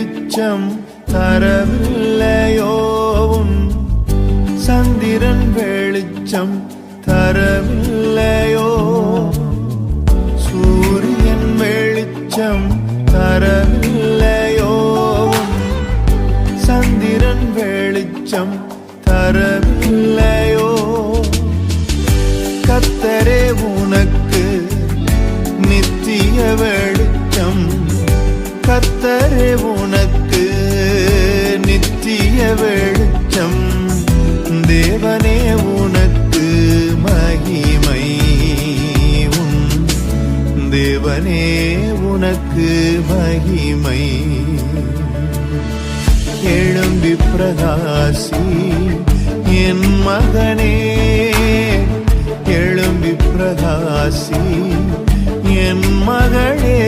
வெளிச்சம் தரவில்லையோ உன் சந்திரன் வெளிச்சம் தரவில்லையோ சூரியன் வெளிச்சம் தரவில்லையோ சந்திரன் வெளிச்சம் தரவில்லையோ கர்த்தரே உனக்கு நித்திய வெளிச்சம் கர்த்தரே உனக்கு நித்திய வெளிச்சம் தேவனே உனக்கு மகிமை தேவனே உனக்கு மகிமை எழும்பி பிரகாசி என் மகனே எழும்பி பிரகாசி என் மகளே